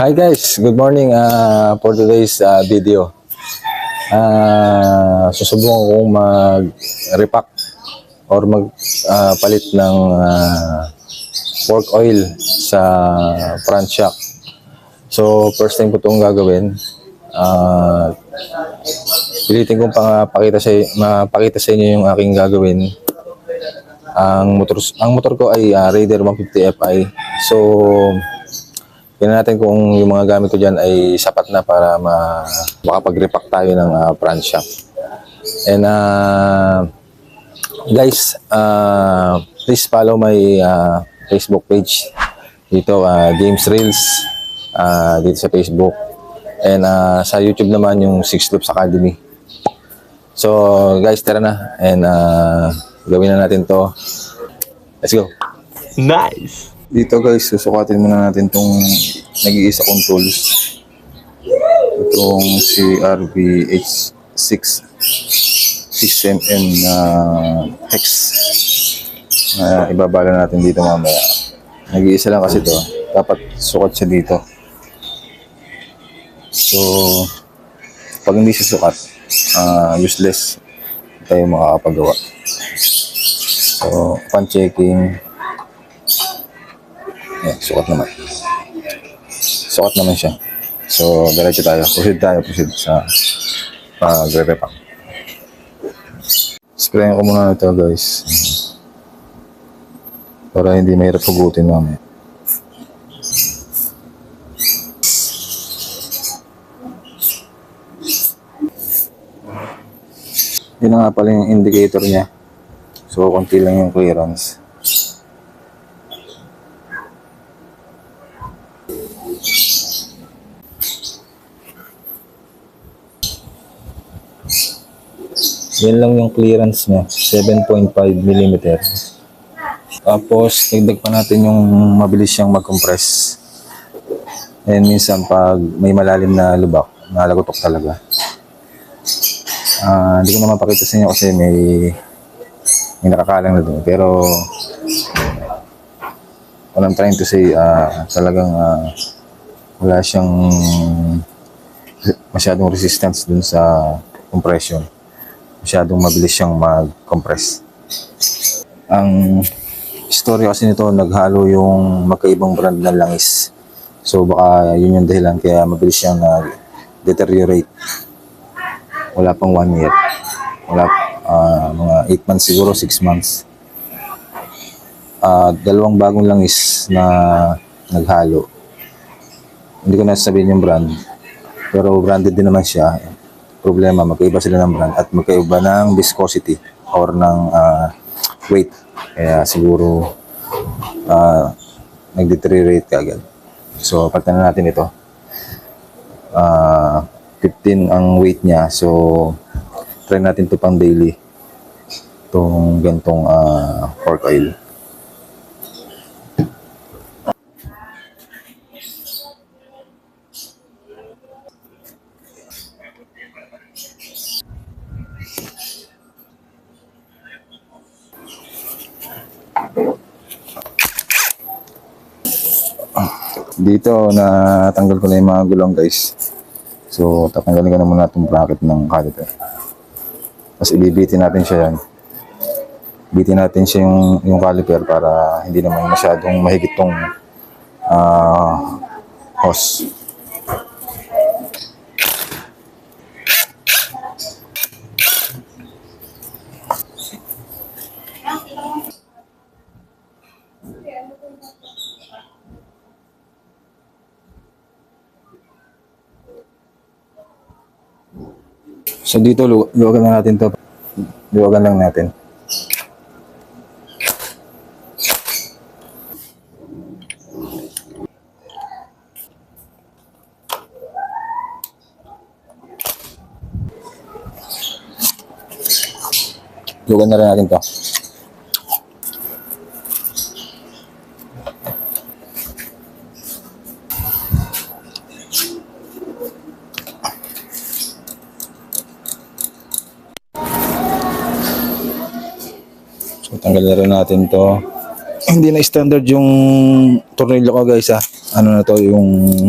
Hi guys, good morning. For today's video, susubukan kong mag-repack or magpalit ng pork oil sa front shock. So first time ko itong gagawin. Pilitin kong mapakita sa inyo yung aking gagawin. Ang motor ko ay Raider 150 Fi. So tingnan natin kung yung mga gamit ko dyan ay sapat na para makapag-repack tayo ng front shock. And guys, please follow my Facebook page. Dito, James Reels, dito sa Facebook. And sa YouTube naman yung Six Loops Academy. So guys, tara na. And gawin na natin to. Let's go. Nice! Dito guys, susukatin muna natin itong nag-iisa kong tools. Itong CRVH6 6mm na hex. Ibabala natin dito mamaya. Nag-iisa lang kasi ito. Dapat sukat siya dito. So, pag hindi siya sukat, useless tayo makakapagawa. So, upon checking, sukat naman. Sukat naman siya. So, diretso tayo. Proceed sa pag-repack. Sprayin ko muna ito guys. Para hindi mahirap hugutin mamaya. Yun na nga pala yung indicator niya. So, konti lang yung clearance. Yan lang yung clearance niya, 7.5 mm. Tapos, dagdag pa natin yung mabilis siyang mag-compress. And minsan, pag may malalim na lubak, nalagotok talaga. Hindi ko na mapakita sa inyo kasi may nakakalang na doon. Pero, what I'm trying to say, talagang wala siyang masyadong resistance dun sa compression. Masyadong mabilis siyang mag-compress. Ang story kasi nito, naghalo yung magkaibang brand ng langis. So baka yun yung dahilan kaya mabilis siyang deteriorate. Wala pang 1 year. Wala, mga 8 months siguro, 6 months. Dalawang bagong langis na naghalo. Hindi ko na sabihin yung brand. Pero branded din naman siya. Problema, magkaiba sila ng brand at magkaiba ng viscosity or ng weight. Kaya siguro nag-deteriorate kagad. So, pagtanan natin ito. 15 ang weight niya. So, try natin ito pang daily. Itong gantong pork oil. Dito, natanggal ko na yung mga gulong guys. So, tatanggalin ko na muna itong bracket ng caliper. Tapos, ibibitin natin siya yan. Bitin natin siya yung caliper para hindi naman masyadong mahigit tong hose. So dito, luwagan na natin to. Luwagan lang natin. Luwagan na rin natin to. So, tanggal na rin natin to. Hindi na standard yung tornilyo ko guys ha. ano na to, yung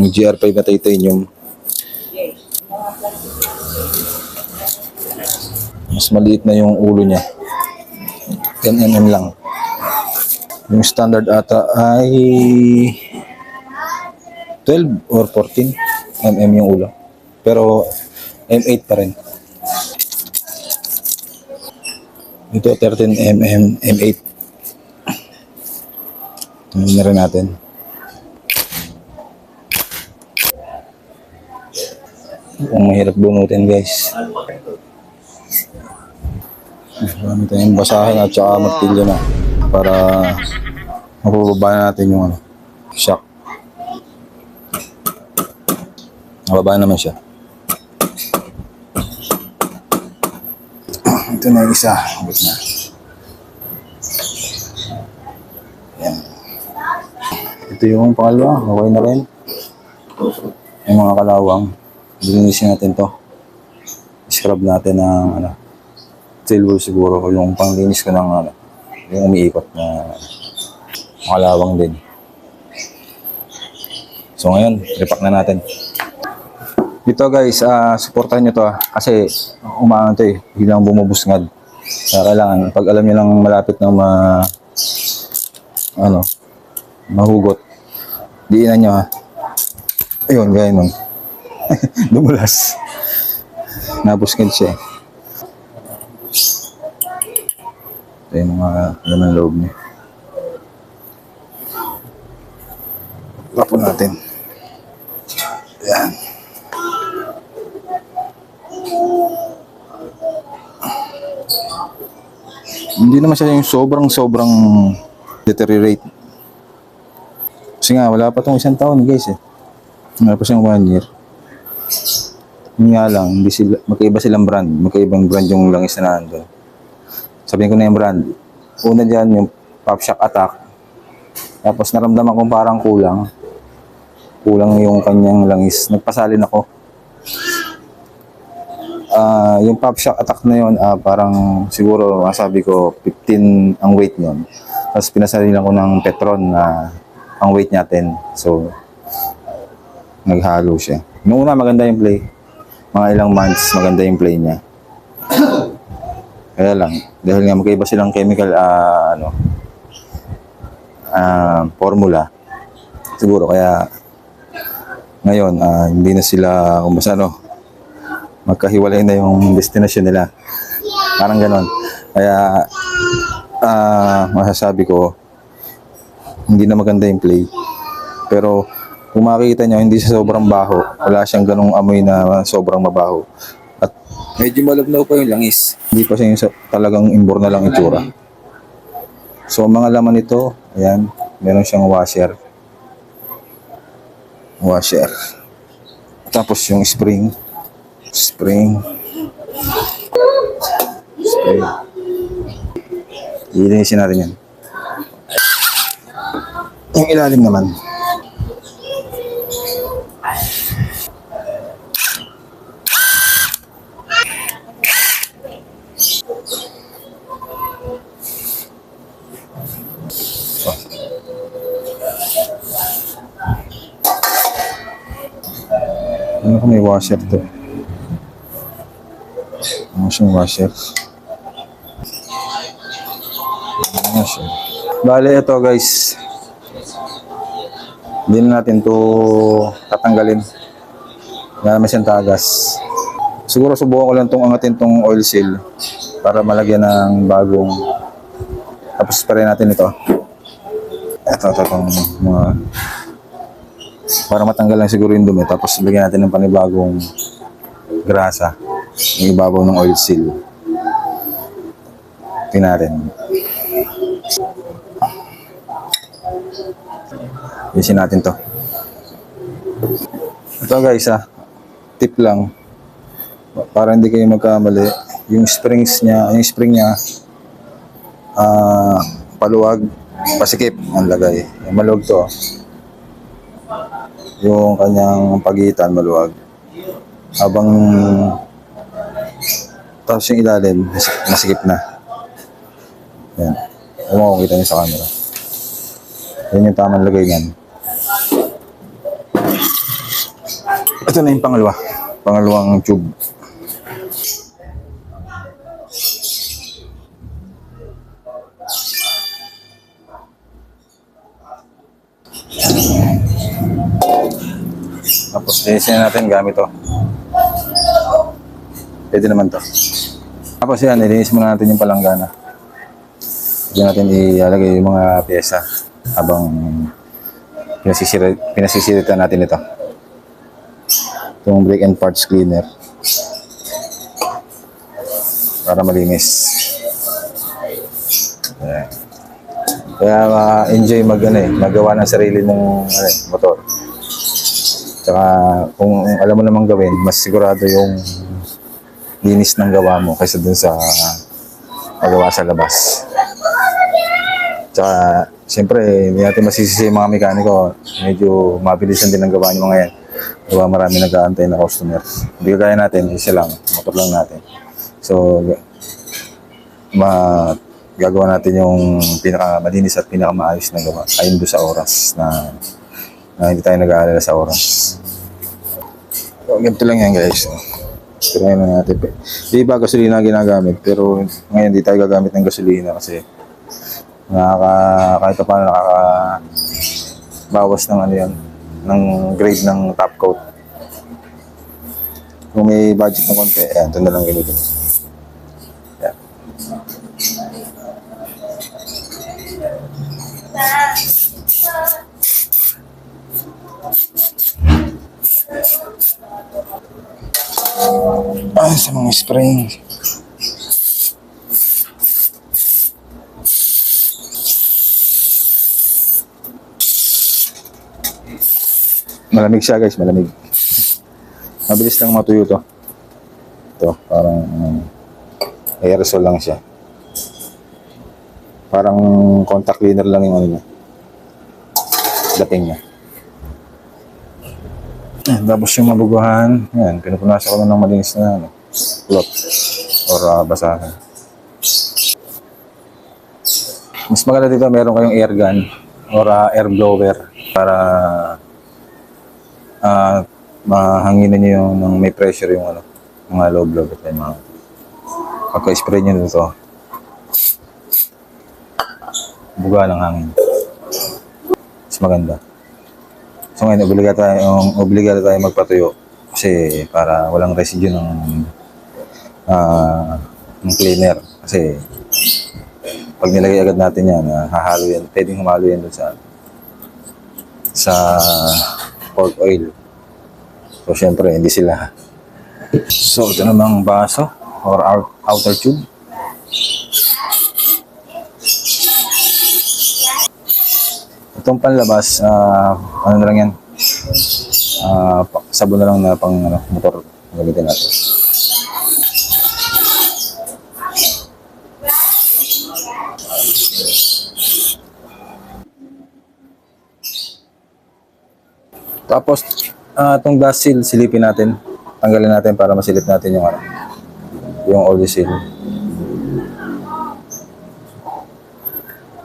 GR5 na titanium. Mas maliit na yung ulo niya. 10 mm lang. Yung standard ata ay 12 or 14 mm yung ulo. Pero M8 pa rin. Ito 13 mm M8. Tingnan na rin natin. Ang mahirap bunutin, guys. Marami tayong basahin at saka martilyo na para mapababa natin yung shock. Mababa naman siya. Ito na yung isa. Abot na. Yan. Ito yung pangalawa. Okay na rin. Yung mga kalawang. Linisin natin to. Scrub natin ng silver siguro. Yung panglinis ko ng yung umiikot na kalawang din. So ngayon, repack na natin. Dito guys, supportahan nyo to kasi umaano to biglang bumubusngad. Kailangan, pag alam nyo lang malapit na mahugot, diinan nyo ayun, gaya nun. Dumulas. Nabusngad siya. Ito yung mga laman loob niya. Tapon natin. Ayan. Hindi naman siya yung sobrang deteriorate. Kasi nga, wala pa itong 1 taon guys Wala pa siyang 1 year. Yun nga lang, magkaiba silang brand. Magkaibang brand yung langis na nandun. Sabihin ko na yung brand. Una dyan yung Pop Shock Attack. Tapos naramdaman kong parang kulang. Kulang yung kanyang langis. Nagpasalin ako. Yung Pop Shock Attack na yun, parang siguro masabi ko 15 ang weight nun. Tapos pinasalin ako ng Petron na ang weight niya 10. So, naghalo siya. Noong una maganda yung play. Mga ilang months maganda yung play niya. Kaya lang, dahil nga magkaiba silang chemical formula. Siguro kaya ngayon hindi na sila magkahiwalay na yung destination nila. Parang ganon. Kaya masasabi ko hindi na maganda yung play. Pero kung makikita nyo, hindi siya sobrang baho. Wala siyang ganong amoy na sobrang mabaho. At medyo malabnaw pa yung langis. Hindi pa siya yung talagang imbor na lang itsura. So, ang mga laman nito, ayan, meron siyang washer. Tapos yung spring. Ilinisin natin yan. Yung ilalim naman. Ano kung may washer to? Ano siyang washer? Bale, ito guys. Hindi na natin to tatanggalin. Wala naman siyang tagas. Siguro subukan ko lang itong angatin tong oil seal para malagyan ng bagong. Tapos spray natin ito. Ito itong mga para matanggal lang siguro yung dumi. Tapos lagyan natin ng panibagong grasa yung ibabaw ng oil seal. Tingnan natin. Isin natin to. Ito guys tip lang para hindi kayo magkamali. Yung spring niya paluwag, pasikip ang lagay. Yung maluwag to. Yung kanyang pagitan maluwag. Habang tapos yung ilalim nasikip na. Yan. Kung makikita nyo sa camera. Yan yung tamang lagay niyan. Ito na yung pangalawa. Pangalawang tube. Tapos linisin natin gamit to. Pwede naman to. Tapos yan, nilinis muna natin yung palanggana. Diyan natin ilalagay yung mga pyesa habang pinasisiritan natin ito. Itong brake and parts cleaner para malinis. Ayan. Kaya enjoy magawa ng sarili mong motor. Tsaka kung alam mo namang gawin, mas sigurado yung linis ng gawa mo kaysa dun sa magawa sa labas. Tsaka siyempre hindi natin masisisi yung mga mekaniko, medyo mabilisan din ang gawa nyo mga yan. Diba, marami nag-aantay na customer. Hindi kagaya natin, isa lang, motor lang natin. So, gagawa natin yung pinakamalinis at pinakamaayos na gawa ayon doon sa oras na hindi tayo nag-aalala sa oras. So, ganito lang yan guys. Try na natin. Di ba gasolina ginagamit, pero ngayon hindi tayo gagamit ng gasolina kasi kahit pa paano bawas ng ng grade ng top coat. Kung may budget na konti, ito na lang gamitin. Yan. Sa mga spring. Malamig siya guys, malamig. Mabilis lang matuyo to. Ito, parang aerosol lang siya. Parang contact cleaner lang yung niya. Dating niya. Tapos yung mabuguhan, yan, pinupunasan ko lang ng malinis na cloth or basahan. Mas maganda dito, meron kayong air gun or air blower para mahanginan nyo yung may pressure yung mga low blow at mga pagka-spray nyo dito buga ng hangin mas maganda. So ngayon obligado tayo magpatuyo kasi para walang residue ng cleaner kasi pag nilagay agad natin yan hahalo yan, pwedeng humalo yan doon sa pork oil. So, syempre, hindi sila. So, ito namang baso or outer tube. Itong panlabas, ano na lang yan? Sabon na lang na pang motor gamitin natin. Tapos, itong gas seal, silipin natin. Tanggalin natin para masilip natin yung oil seal.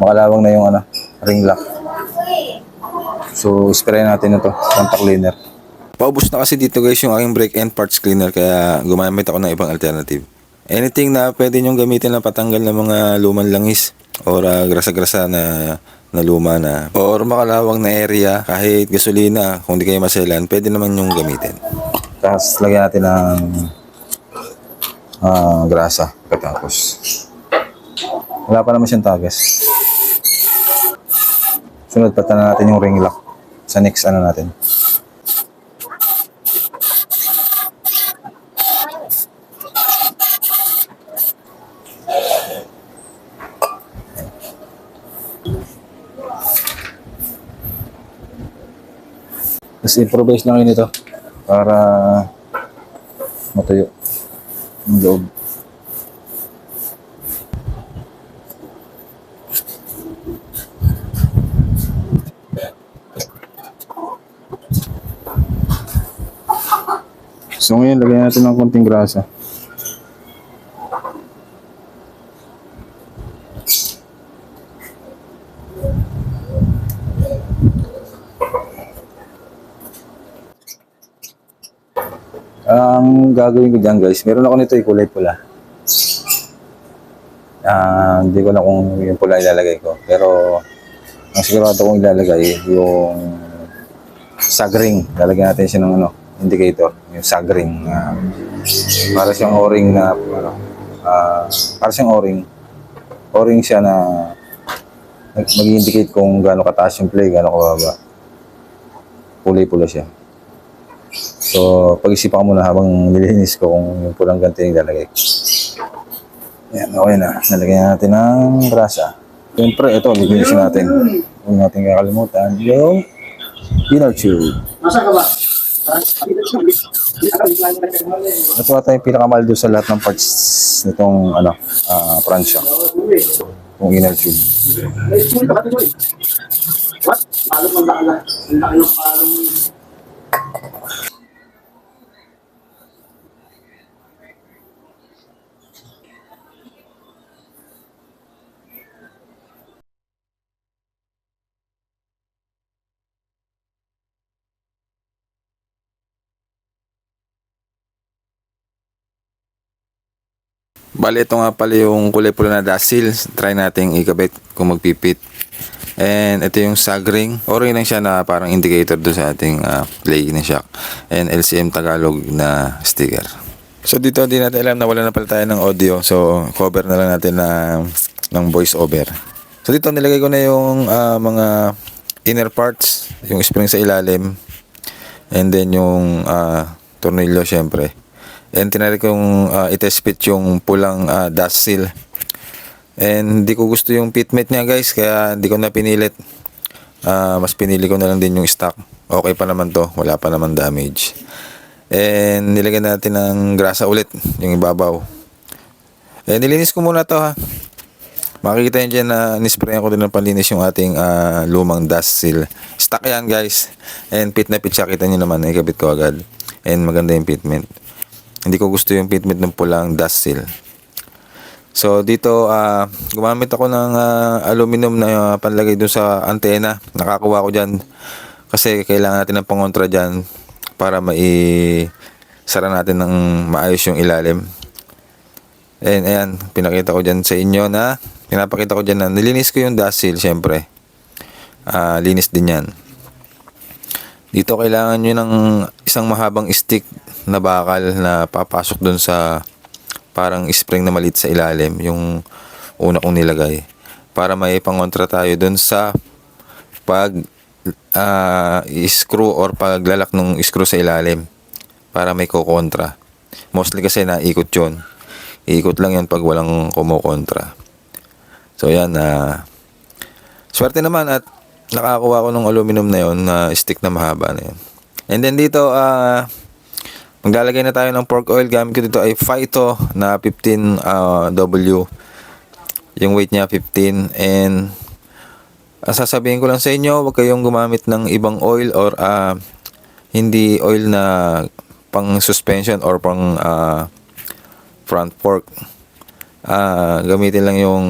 Makalawang na yung ring lock. So, spray natin ito, contact cleaner. Paubos na kasi dito guys yung aking brake and parts cleaner kaya gumamit ako ng ibang alternative. Anything na pwede nyong gamitin na patanggal ng mga lumang langis or grasa-grasa na luma na or makalawang na area kahit gasolina kung di kayo maselan pwede naman yung gamitin. Tapos lagyan natin ng grasa pagkatapos wala pa naman siyang tagas. Sunod patan na natin yung ring lock sa next natin. Tapos improvise lang yun ito para matuyo yung loob. So ngayon, lagyan natin ng konting grasa. Ang gagawin ko dyan guys, meron ako nito kulay pula. Hindi ko na kung yung pula ilalagay ko. Pero ang sigurado kong ilalagay yung sagring. Lalagyan natin siya ng indicator. Yung sagring. Para siyang o-ring na para siyang o-ring. O-ring siya na mag-indicate kung gaano kataas yung play, gaano kababa. Kulay-pula siya. So, pag-isipan ko muna habang nililinis ko kung yung pulang ganito yung lalagay. Yan, okay na. Nalagyan natin ng grasa. Siyempre, ito, lilinisin natin. Huwag natin kakalimutan yung inner tube. Masa ka ba? Ito ata yung pinakamahal doon sa lahat ng parts nitong pransya. Yung inner tube. What? Palong ang laki na. Ang laki ng palong. Bali, ito nga pala yung kulay pula na dasil. Try natin ikabit kung magpipit. And ito yung sagring. O-ring lang siya na parang indicator doon sa ating play na shock. And LCM Tagalog na sticker. So dito hindi natin alam na wala na pala tayo ng audio. So cover na lang natin ng voice over. So dito nilagay ko na yung mga inner parts. Yung spring sa ilalim. And then yung tornilyo syempre. And tinari kong i-test fit yung pulang dust seal. And hindi ko gusto yung pitmate niya guys, kaya hindi ko na pinilit. Mas pinili ko na lang din yung stock. Okay pa naman to, wala pa naman damage. And nilagyan natin ng grasa ulit, yung ibabaw. And nilinis ko muna to ha. Makikita nyo dyan na nisprayan ko din ng panlinis yung ating lumang dust seal. Stock yan guys. And pit na pit siya, kita nyo naman, ikabit ko agad. And maganda yung pitment. Hindi ko gusto yung pitment ng pulang dust seal. So dito gumamit ako ng aluminum na panlagay dun sa antena. Nakakuha ko dyan kasi kailangan natin ng pangontra dyan para sara natin ng maayos yung ilalim. And ayan, pinakita ko dyan sa inyo na pinapakita ko dyan na nilinis ko yung dust seal syempre. Linis din yan. Dito kailangan nyo ng isang mahabang stick na bakal na papasok dun sa parang spring na maliit sa ilalim, yung una kong nilagay. Para may pangontra tayo dun sa pag screw or paglalak ng screw sa ilalim. Para may kukontra. Mostly kasi naikot yun. Iikot lang yun pag walang kumukontra. So yan, swerte naman at nakakuha ko ng aluminum na yun, na stick na mahaba na yun. And then dito, maglalagay na tayo ng pork oil. Gamit ko dito ay Phyto na 15W. Yung weight niya 15. And sasabihin ko lang sa inyo, huwag kayong gumamit ng ibang oil or hindi oil na pang suspension or pang front fork. Gamitin lang yung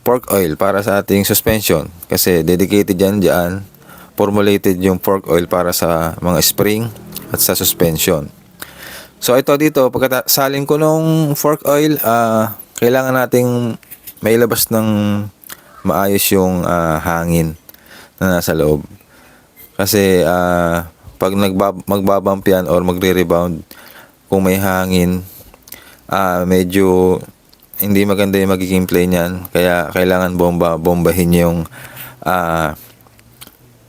pork oil para sa ating suspension. Kasi dedicated dyan. Formulated yung pork oil para sa mga spring at sa suspension. So ito dito, pagkasalin ko nung fork oil, kailangan nating mailabas ng maayos yung hangin na nasa loob. Kasi pag magbabump yan or magre-rebound, kung may hangin, medyo hindi maganda yung magiging play niyan. Kaya kailangan bombahin yung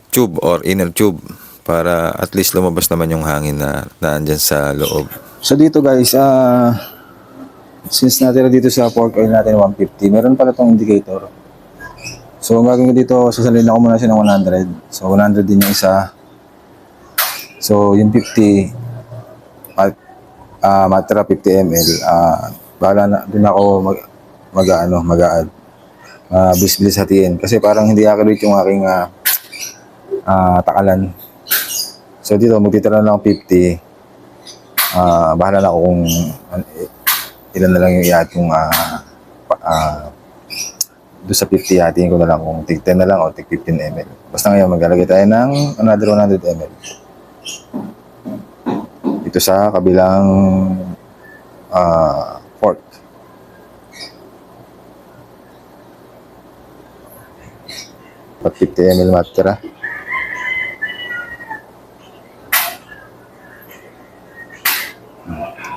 tube or inner tube para at least lumabas naman yung hangin na naandyan sa loob. So dito guys, since natira dito sa pork oil natin 150, meron pala itong indicator. So ang gagawin ko dito, sasalin ako muna siya ng 100. So 100 din yung isa. So yung 50, matira 50 ml. Bahala na, doon ako mag-add. Bilis-bilis hatiin. Kasi parang hindi accurate yung aking takalan. So dito, magtitira na lang 50. Bahala na ako kung ilan na lang yung i-add kung doon sa 50, hatiin ko na lang kung tig 10 na lang o tig 15 ml. Basta ngayon, maglalagay tayo ng another 100 ml. Ito dito sa kabilang fork. Pat 50 ml matira.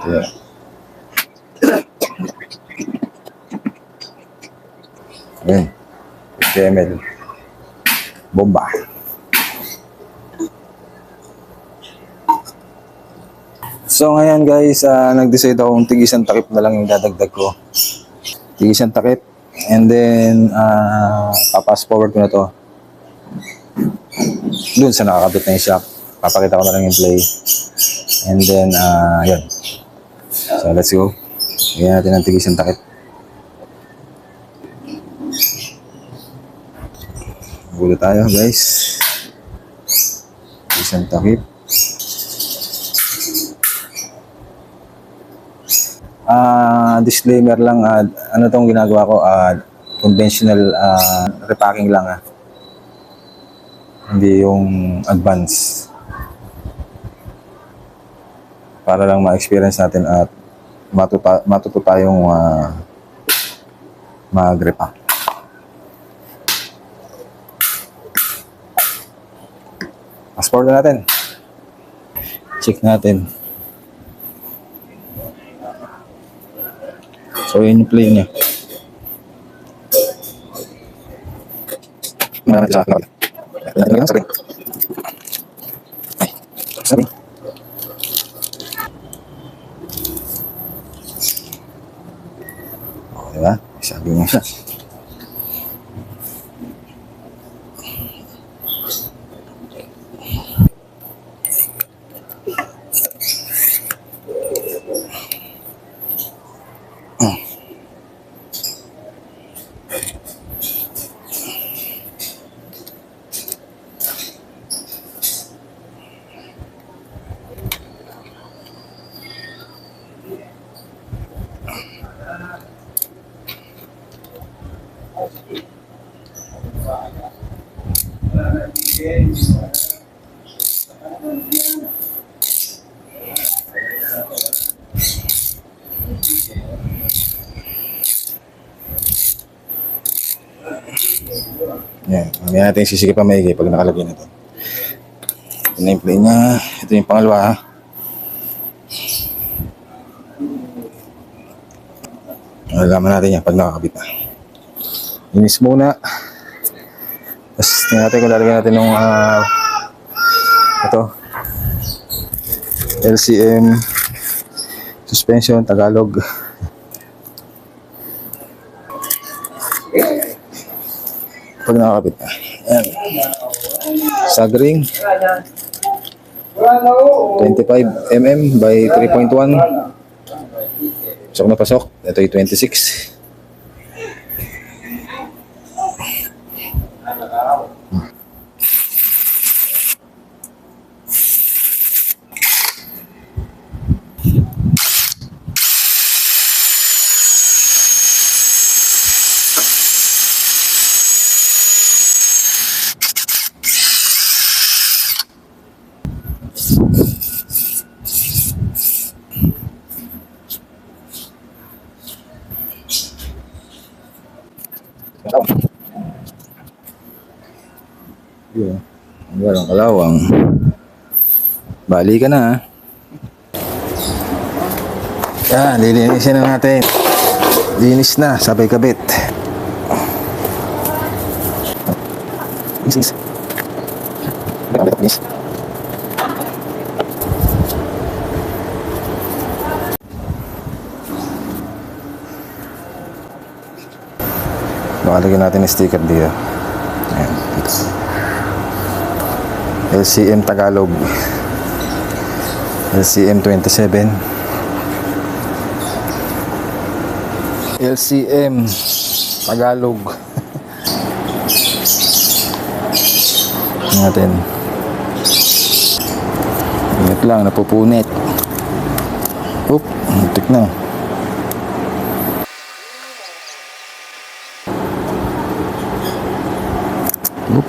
Ito. Ayan. 50 ml. Bomba. So ngayon guys, nag-decide akong tigisan takip na lang yung dadagdag ko. Tigisan takip. And then, papass forward ko na to. Doon sa nakakabit na yung shock. Papakita ko na lang yung play. And then, yun. So let's go. Lagyan natin ang tigisan takip. Gulo tayo guys. Tigisan takip. Disclaimer lang, ano tong ginagawa ko, conventional repacking lang, hindi yung advance, para lang ma-experience natin at matuto tayong mag-repack. Fast forward natin, check natin. So, yun yung play niya. Marami sa akin. Ay, sabi. O, diba? Sabi mo siya. Yan. Mamaya natin sisikip pa maigi pag nakalagay na ito. Ito na yung play niya. Ito yung pangalawa. Malalaman natin yan pag nakakabit na. Linis muna. Tapos tingnan natin kung lalagyan natin ng ito. LCM suspension Tagalog. Pag nakakabit na. Ayan. Sagring. 25 mm by 3.1. Pasok na pasok. Ito yung 26. Yun. Ang walang kalawang. Bali ka na, Yan, lilinisin na natin. Linis na, sabay kabit. Linis. Linis. Makalagyan natin yung sticker dito. Ayan. LCM Tagalog. LCM 27. LCM Tagalog. Natin. Ingat lang, napupunit. Oop, muntik na. Oop.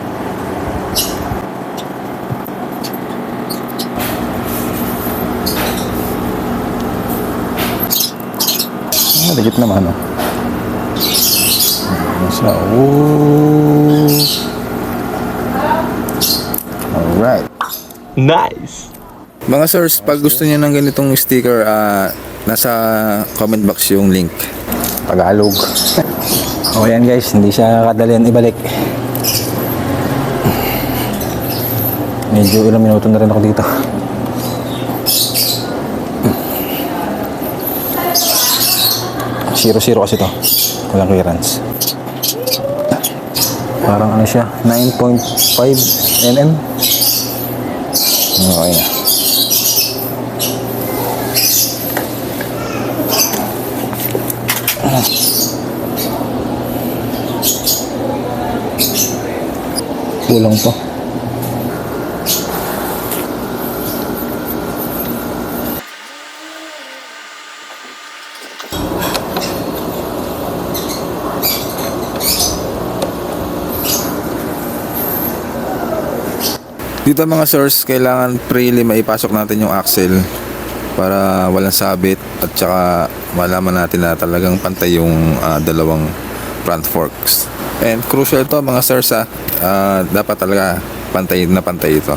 Legit naman, no? So, ooh. Alright. Nice! Mga sirs, pag gusto niyo ng ganitong sticker, nasa comment box yung link. Tagalog. O yan guys, hindi siya kadalian ibalik. Medyo ilang minuto na rin ako dito. Zero kasi to. Walang clearance. Parang ano siya, 9.5 mm. Okay na. Kulang to. Dito mga source, kailangan prelim maipasok natin yung axle para walang sabit at saka malaman natin na talagang pantay yung dalawang front forks. And crucial to mga source, dapat talaga pantay na pantay ito.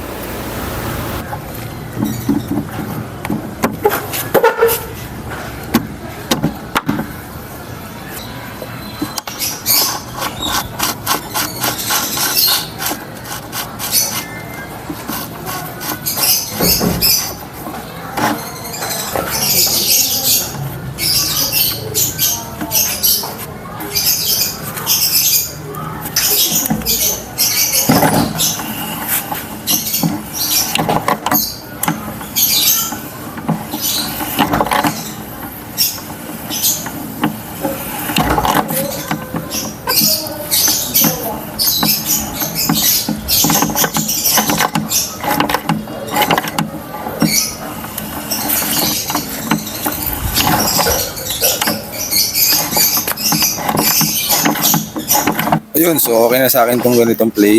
Ayun, so okay na sa akin tong ganitong play.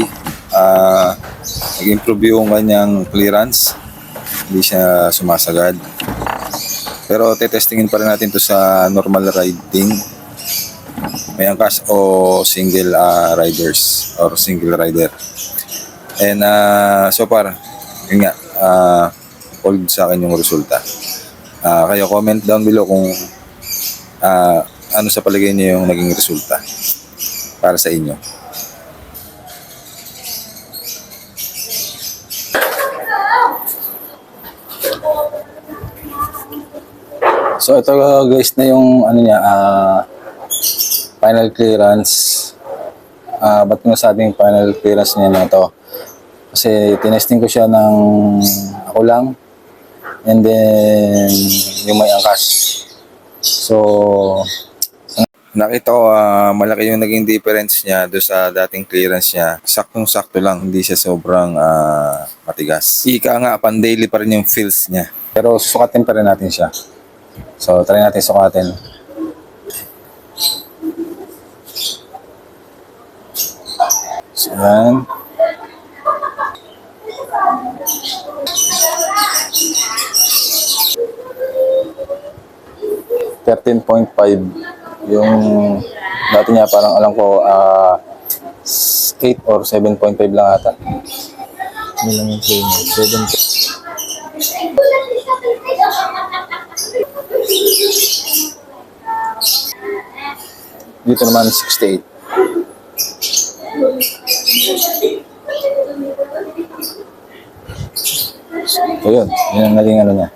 Nag-improve yung kanyang clearance. Hindi siya sumasagad. Pero tetestingin pa rin natin to sa normal riding. May angkas o single riders or single rider. And so far, yun nga, all sa akin yung resulta. Kayo comment down below kung ano sa palagay niyo yung naging resulta para sa inyo. So ito guys na yung ano niya, final clearance. Ba't ko nasabing final clearance niya na to? Kasi tinesting ko siya ng ako lang, and then yung may angkas. So nakita ko malaki yung naging difference niya doon sa dating clearance niya. Saktong-sakto lang, hindi siya sobrang matigas. Ika nga, pan-daily pa rin yung feels niya. Pero susukatin pa rin natin siya. So, try natin sukatin. So, yan. $13.5 yung dati niya, parang alam ko 8 or 7.5 lang ata. Ano lang yung play niya? 7. Dito naman 68. So yun ang naging ano niya.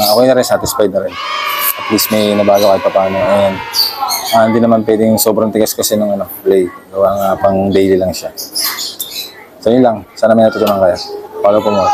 Okay na rin, satisfied na rin. At least may nabago kahit paano. And hindi naman pwedeng sobrang tigas kasi ng play. Gawa nga pang daily lang siya. So yun lang. Sana may natutunan kayo. Follow po mo.